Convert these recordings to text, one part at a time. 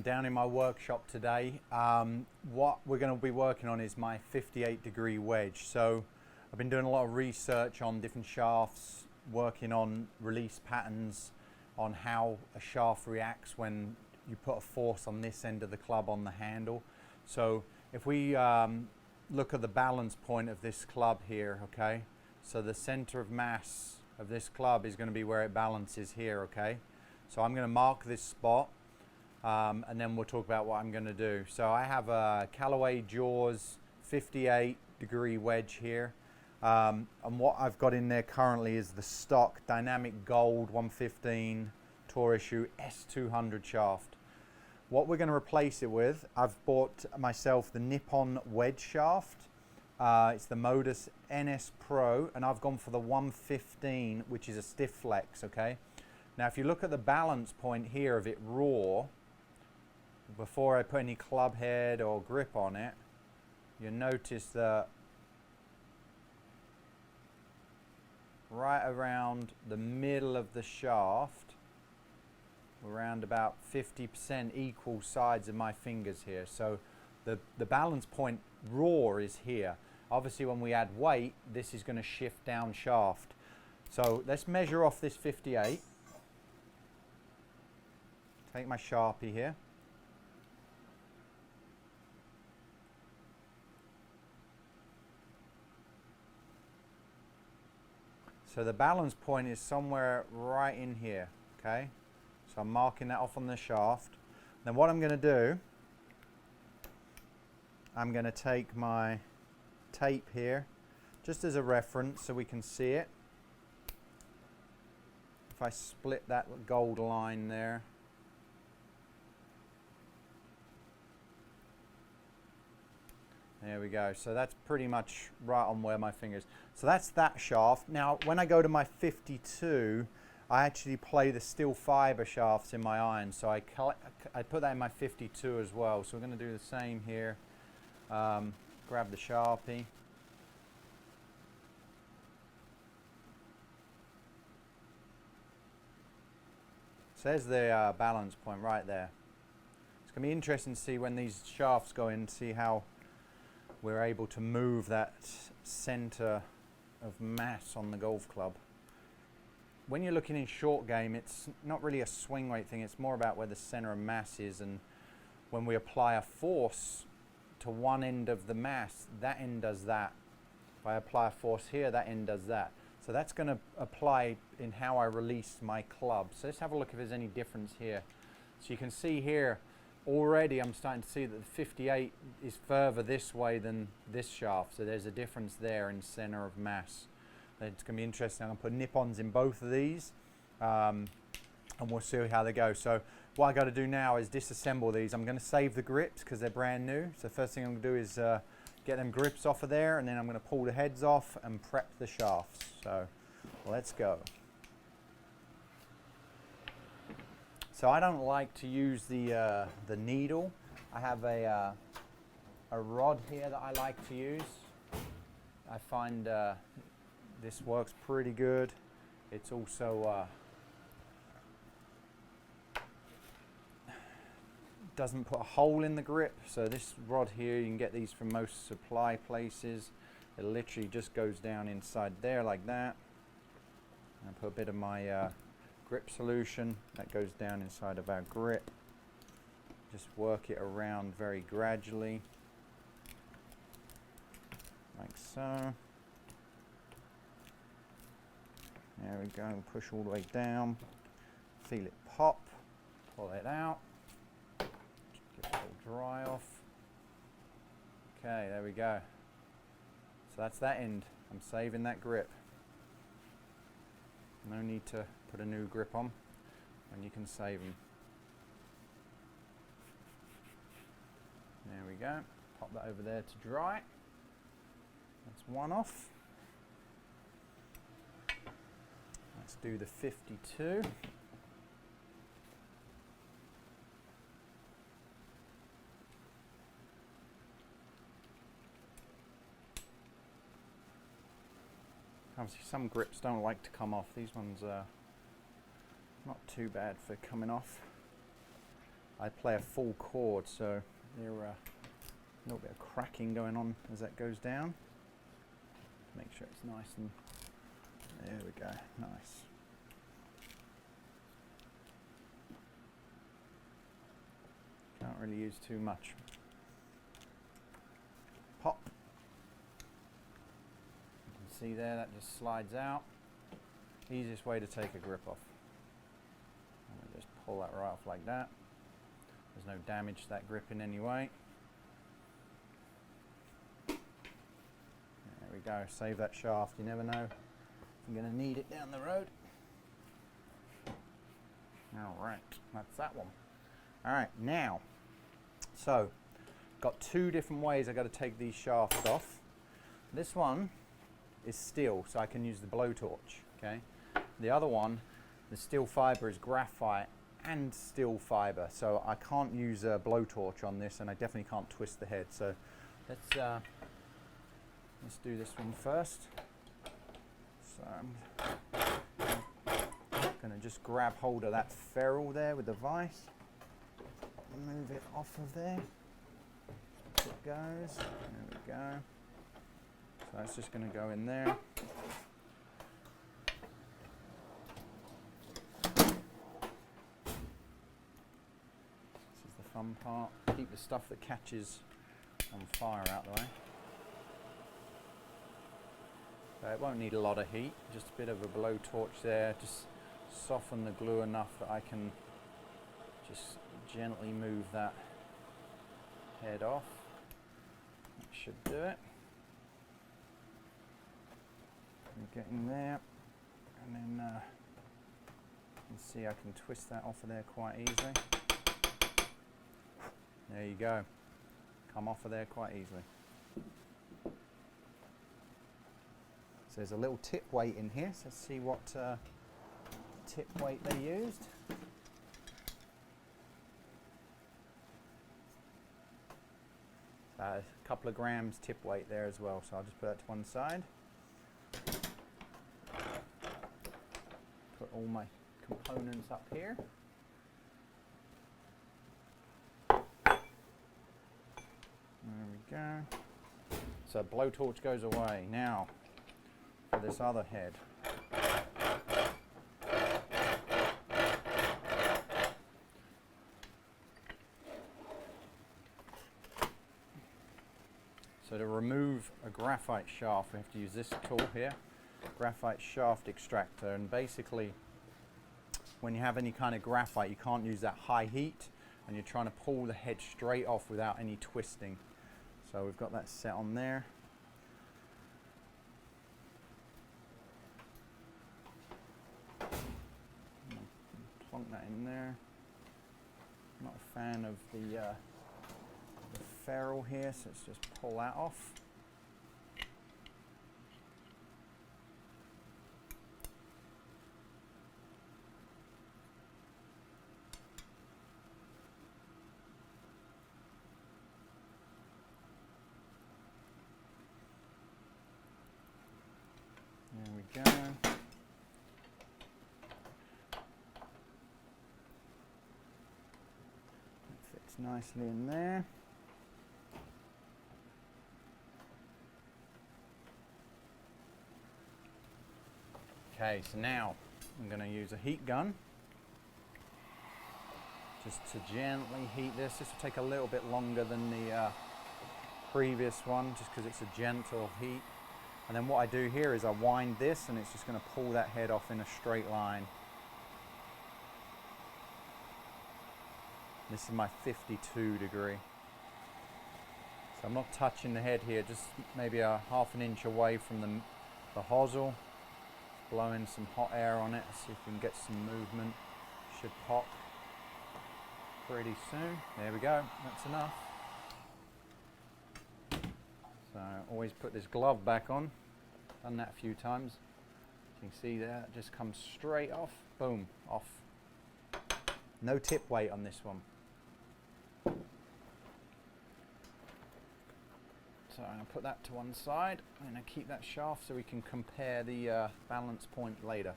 Down in my workshop today, what we're going to be working on is my 58-degree wedge. So I've been doing a lot of research on different shafts, working on release patterns, on how a shaft reacts when you put a force on this end of the club on the handle. So if we look at the balance point of this club here, okay, so the center of mass of this club is going to be where it balances here, okay. So I'm going to mark this spot. And then we'll talk about what I'm going to do. So I have a Callaway Jaws 58-degree wedge here. And what I've got in there currently is the stock Dynamic Gold 115 Tour Issue S200 shaft. What we're going to replace it with, I've bought myself the Nippon wedge shaft. It's the Modus NS Pro, and I've gone for the 115, which is a stiff flex, okay? Now if you look at the balance point here of it raw, before I put any club head or grip on it, you'll notice that right around the middle of the shaft, around about 50% equal sides of my fingers here. So the balance point raw is here. Obviously when we add weight, this is going to shift down shaft. So let's measure off this 58. Take my Sharpie here. So the balance point is somewhere right in here, okay? So I'm marking that off on the shaft. Then what I'm going to do, I'm going to take my tape here, just as a reference so we can see it. If I split that gold line there, there we go. So that's pretty much right on where my fingers. So that's that shaft. Now, when I go to my 52, I actually play the steel fiber shafts in my iron. So I put that in my 52 as well. So we're going to do the same here. Grab the Sharpie. So there's the balance point right there. It's going to be interesting to see when these shafts go in, see how we're able to move that center of mass on the golf club. When you're looking in short game, it's not really a swing weight thing, it's more about where the center of mass is, and when we apply a force to one end of the mass, that end does that. If I apply a force here, that end does that. So that's going to apply in how I release my club. So let's have a look if there's any difference here. So you can see here, already I'm starting to see that the 58 is further this way than this shaft, so there's a difference there in center of mass. It's going to be interesting. I'm going to put Nippons in both of these and we'll see how they go. So what I got to do now is disassemble these. I'm going to save the grips because they're brand new. So first thing I'm going to do is get them grips off of there, and then I'm going to pull the heads off and prep the shafts. So let's go. So I don't like to use the needle. I have a rod here that I like to use. I find this works pretty good. It's also doesn't put a hole in the grip. So this rod here, you can get these from most supply places. It literally just goes down inside there like that. I put a bit of my grip solution that goes down inside of our grip. Just work it around very gradually, like so. There we go, push all the way down, feel it pop, pull it out, get it all dry off. Okay, there we go. So that's that end. I'm saving that grip. No need to put a new grip on when you can save them. There we go. Pop that over there to dry. That's one off. Let's do the 52. Obviously some grips don't like to come off. These ones are not too bad for coming off. I play a full chord, so there a little bit of cracking going on as that goes down. Make sure it's nice and, there we go, nice. Can't really use too much. Pop. You can see there, that just slides out. Easiest way to take a grip off. I'm going to just pull that right off like that. There's no damage to that grip in any way. There we go, save that shaft, you never know if I'm going to need it down the road. Alright, that's that one. Alright, now, so, got two different ways I've got to take these shafts off. This one is steel, so I can use the blowtorch, okay? The other one, the steel fibre, is graphite and steel fibre, so I can't use a blowtorch on this, and I definitely can't twist the head. So let's do this one first. So I'm going to just grab hold of that ferrule there with the vise, move it off of there. It goes. There we go. So that's just going to go in there. Fun part. Keep the stuff that catches on fire out the way. So it won't need a lot of heat, just a bit of a blowtorch there, just soften the glue enough that I can just gently move that head off. That should do it. I'm getting there, and then you can see I can twist that off of there quite easily. There you go. Come off of there quite easily. So there's a little tip weight in here. So let's see what tip weight they used. A couple of grams tip weight there as well. So I'll just put that to one side. Put all my components up here. There we go. So blowtorch goes away. Now for this other head. So to remove a graphite shaft, we have to use this tool here, graphite shaft extractor. And basically, when you have any kind of graphite, you can't use that high heat, and you're trying to pull the head straight off without any twisting. So we've got that set on there. Plonk that in there. Not a fan of the ferrule here, so let's just pull that off. There we go. That fits nicely in there. Okay, so now I'm going to use a heat gun just to gently heat this. This will take a little bit longer than the previous one, just because it's a gentle heat. And then what I do here is I wind this, and it's just going to pull that head off in a straight line. This is my 52 degree. So I'm not touching the head here, just maybe a half an inch away from the hosel. Blowing some hot air on it, see if we can get some movement. Should pop pretty soon. There we go, that's enough. So always put this glove back on. Done that a few times. You can see there, it just comes straight off. Boom, off. No tip weight on this one. So I'm going to put that to one side, and I keep that shaft so we can compare the balance point later.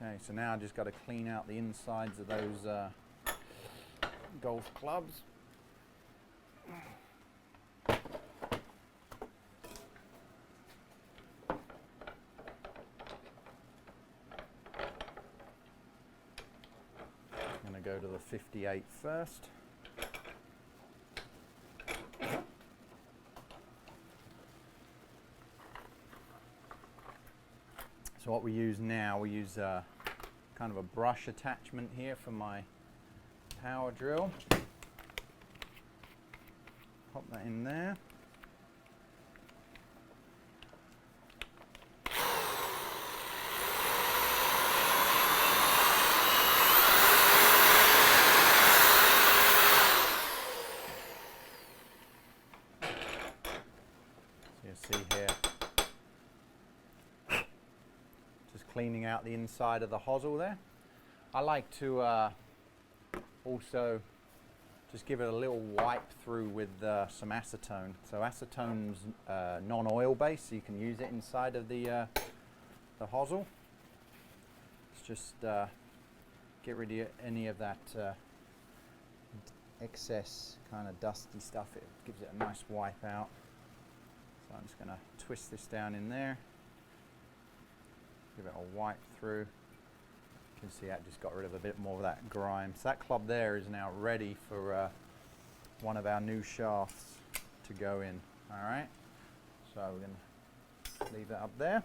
Okay, so now I just got to clean out the insides of those golf clubs. I'm going to go to the 58 first. So what we use now, we use kind of a brush attachment here for my power drill. Pop that in there. So you see here, cleaning out the inside of the hosel there. I like to also just give it a little wipe through with some acetone. So acetone's non-oil based, so you can use it inside of the hosel. It's just get rid of any of that excess kind of dusty stuff. It gives it a nice wipe out. So I'm just going to twist this down in there. Give it a wipe through. You can see that just got rid of a bit more of that grime. So that club there is now ready for one of our new shafts to go in. All right. So we're going to leave that up there.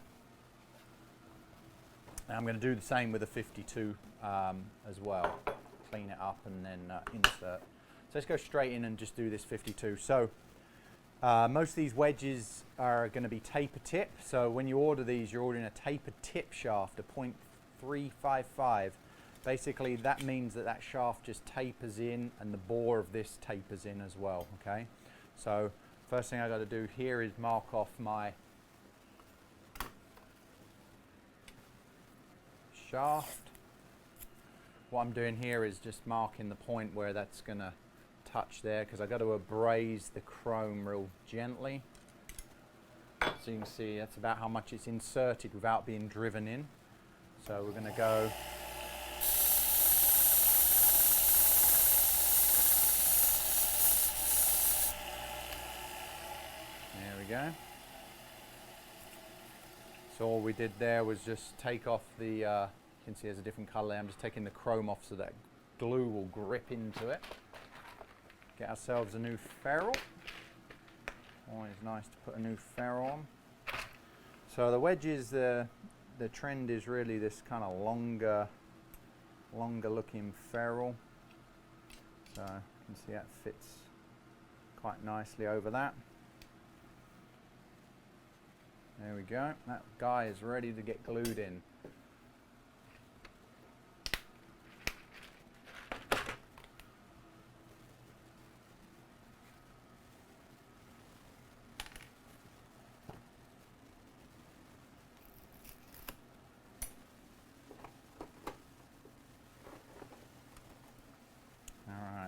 Now I'm going to do the same with the 52 as well. Clean it up and then insert. So let's go straight in and just do this 52. So most of these wedges are going to be taper tip. So when you order these, you're ordering a taper tip shaft, a .355. Basically, that means that that shaft just tapers in and the bore of this tapers in as well, okay? So first thing I got to do here is mark off my shaft. What I'm doing here is just marking the point where that's going to touch there, because I've got to abrase the chrome real gently. So you can see that's about how much it's inserted without being driven in. So we're going to go there we go. So all we did there was just take off the you can see there's a different color there. I'm just taking the chrome off so that glue will grip into it. Get ourselves a new ferrule. Always nice to put a new ferrule on. So the wedges, the trend is really this kind of longer looking ferrule. So you can see that fits quite nicely over that. There we go. That guy is ready to get glued in.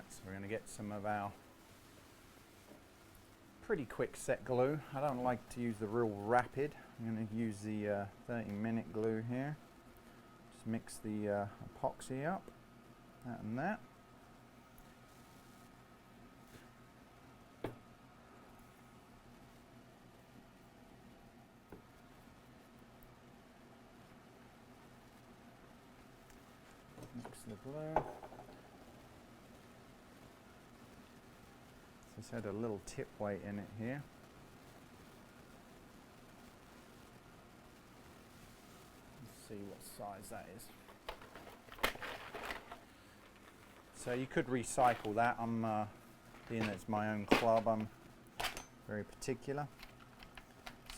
So we're going to get some of our pretty quick set glue. I don't like to use the real rapid. I'm going to use the 30-minute glue here. Just mix the epoxy up, that and that. Mix the glue. It's had a little tip weight in it here. Let's see what size that is. So you could recycle that. I'm being that it's my own club, I'm very particular.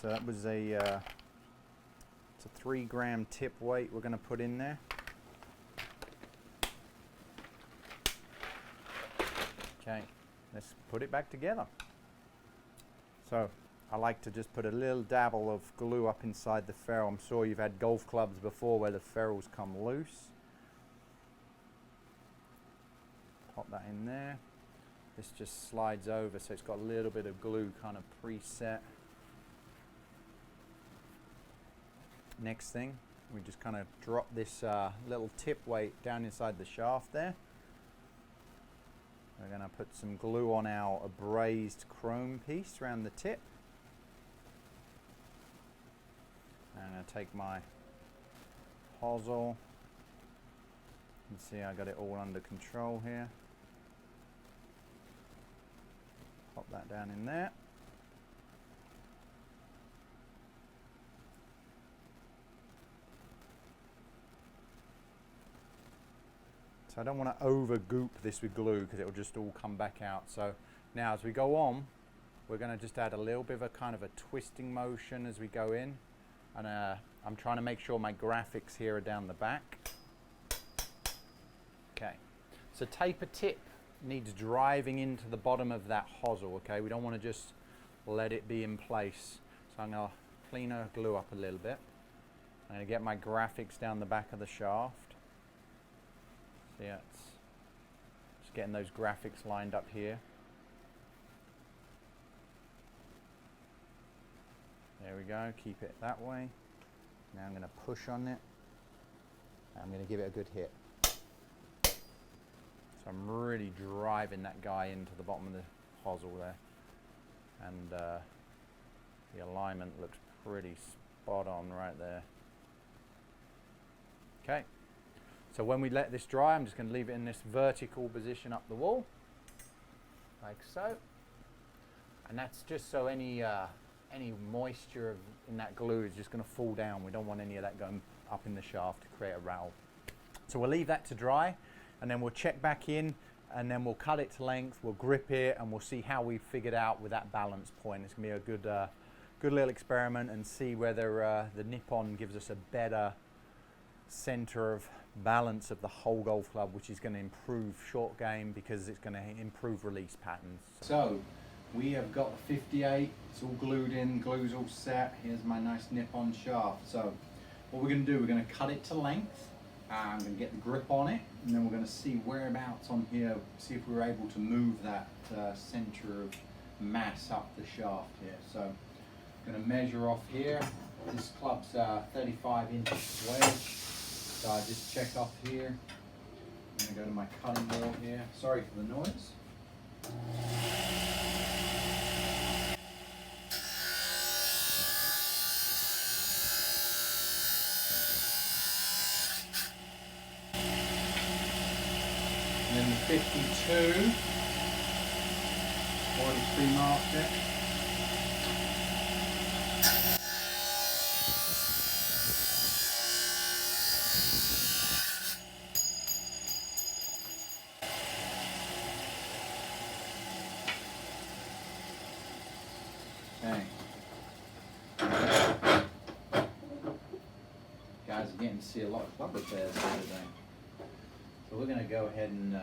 So that was it's a 3-gram tip weight we're going to put in there. Okay. Let's put it back together. So I like to just put a little dabble of glue up inside the ferrule. I'm sure you've had golf clubs before where the ferrules come loose. Pop that in there. This just slides over, so it's got a little bit of glue kind of preset. Next thing, we just kind of drop this little tip weight down inside the shaft there. We're going to put some glue on our abrased chrome piece around the tip. I'm going to take my hosel. You can see I got it all under control here. Pop that down in there. So I don't want to over goop this with glue because it will just all come back out. So now as we go on, we're going to just add a little bit of a kind of a twisting motion as we go in. And I'm trying to make sure my graphics here are down the back. Okay, so taper tip needs driving into the bottom of that hosel, okay? We don't want to just let it be in place. So I'm going to clean our glue up a little bit. I'm going to get my graphics down the back of the shaft. So yeah, it's just getting those graphics lined up here. There we go, keep it that way. Now I'm going to push on it. I'm going to give it a good hit. So I'm really driving that guy into the bottom of the hosel there. And the alignment looks pretty spot on right there. Okay, so when we let this dry, I'm just going to leave it in this vertical position up the wall, like so. And that's just so any moisture in that glue is just going to fall down. We don't want any of that going up in the shaft to create a rattle. So we'll leave that to dry, and then we'll check back in, and then we'll cut it to length, we'll grip it, and we'll see how we figured out with that balance point. It's going to be a good little experiment and see whether the Nippon gives us a better center of balance of the whole golf club, which is going to improve short game because it's going to improve release patterns. So we have got the 58, it's all glued in, glue's all set. Here's my nice Nippon shaft. So what we're going to do, we're going to cut it to length. I'm going to get the grip on it, and then we're going to see whereabouts on here, see if we're able to move that center of mass up the shaft here. So I'm going to measure off here. This club's 35-inch wedge. So I just check off here. I'm going to go to my cutting wheel here. Sorry for the noise. And then the 52, already pre-marked it. Okay. Guys are getting to see a lot of club repairs here today. So we're going to go ahead and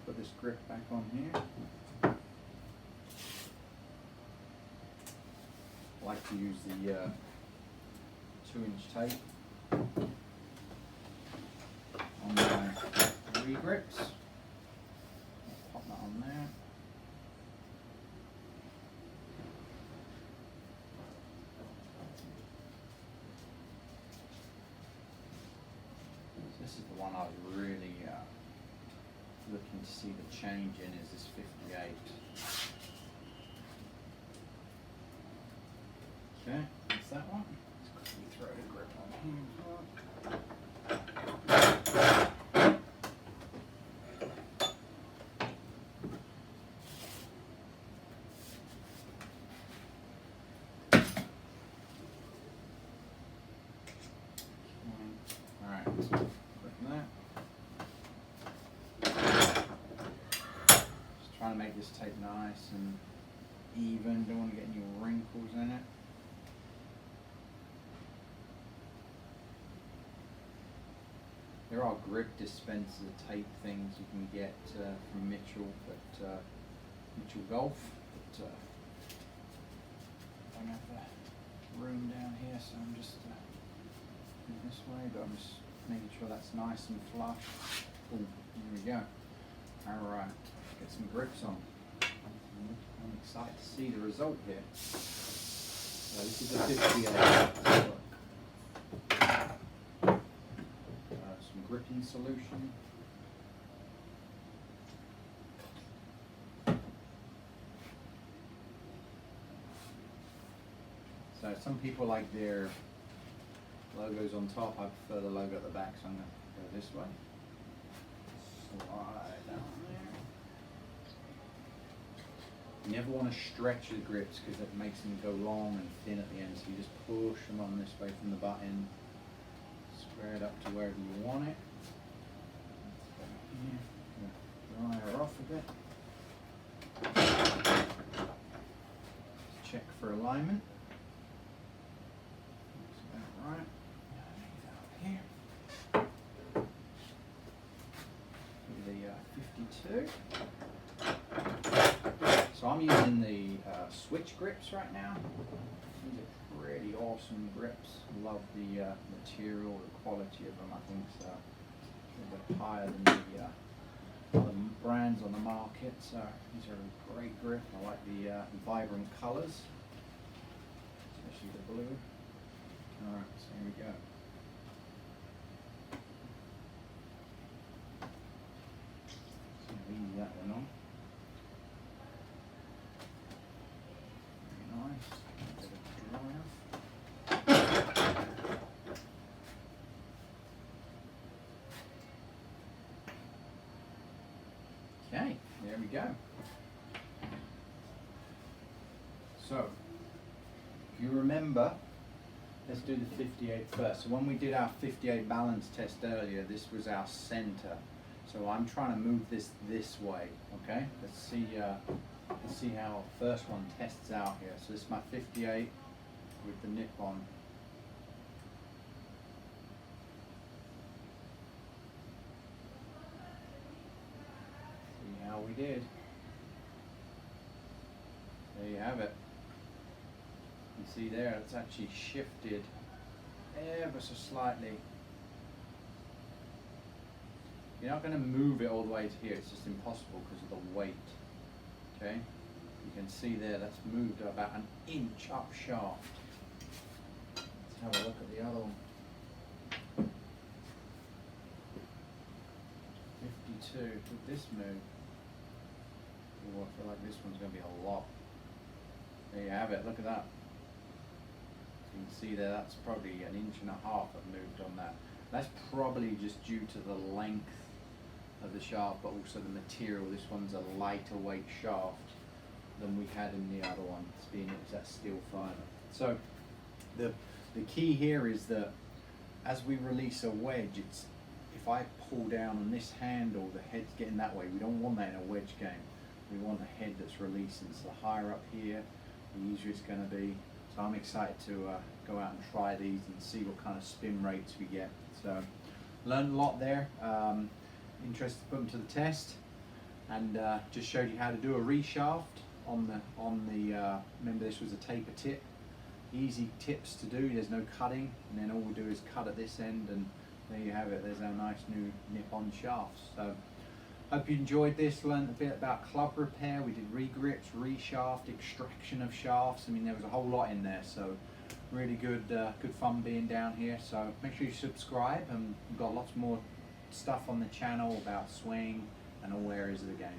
put this grip back on here. I like to use the 2-inch tape on my regrips. Pop that on there. This is the one I was really looking to see the change in, is this 58. Okay, that's that one. Let's quickly throw the grip on here. Alright, click that. Just trying to make this tape nice and even, don't want to get any wrinkles in it. There are grip dispenser tape things you can get from Mitchell, but Mitchell Golf. But I don't have the room down here, so I'm just going this way. But I'm just making sure that's nice and flush. Oh, here we go. All right, get some grips on. I'm excited to see the result here. So this is a 58. Look. sticking solution. So some people like their logos on top. I prefer the logo at the back, so I'm going to go this way. Slide down there. You never want to stretch the grips because it makes them go long and thin at the end, so you just push them on this way from the butt end. Square it up to wherever you want it. Dry her off a bit. Check for alignment. That's about right. Here. The 52. So I'm using the switch grips right now. These are pretty awesome grips. Love the material, the quality of them. I think it's a bit higher than the other brands on the market. So these are a great grip. I like the vibrant colours, especially the blue. Alright, so here we go. So leave that one on. Very nice. A bit of dry off. Okay, there we go. So, if you remember, let's do the 58 first. So when we did our 58 balance test earlier, this was our center. So I'm trying to move this way, okay? Let's see how the first one tests out here. So this is my 58 with the Nippon. See how we did. There you have it. You see there, it's actually shifted ever so slightly. You're not going to move it all the way to here, it's just impossible because of the weight. Okay? You can see there, that's moved about an inch up shaft. Let's have a look at the other one. 52, with this move. Oh, I feel like this one's going to be a lot. There you have it, look at that. You can see there, that's probably an inch and a half I've moved on that. That's probably just due to the length of the shaft, but also the material. This one's a lighter weight shaft than we had in the other one. It's being that steel fiber. So the key here is that as we release a wedge, it's if I pull down on this handle, the head's getting that way. We don't want that in a wedge game. We want a head that's releasing. So the higher up here, the easier it's going to be. So I'm excited to go out and try these and see what kind of spin rates we get. So learned a lot there. Interested to put them to the test, and just showed you how to do a reshaft on the. Remember, this was a taper tip. Easy tips to do. There's no cutting, and then all we do is cut at this end, and there you have it. There's our nice new Nippon shafts. So hope you enjoyed this. Learned a bit about club repair. We did regrips, reshaft, extraction of shafts. I mean, there was a whole lot in there. So really good fun being down here. So make sure you subscribe, and we've got lots more stuff on the channel about swing and all areas of the game.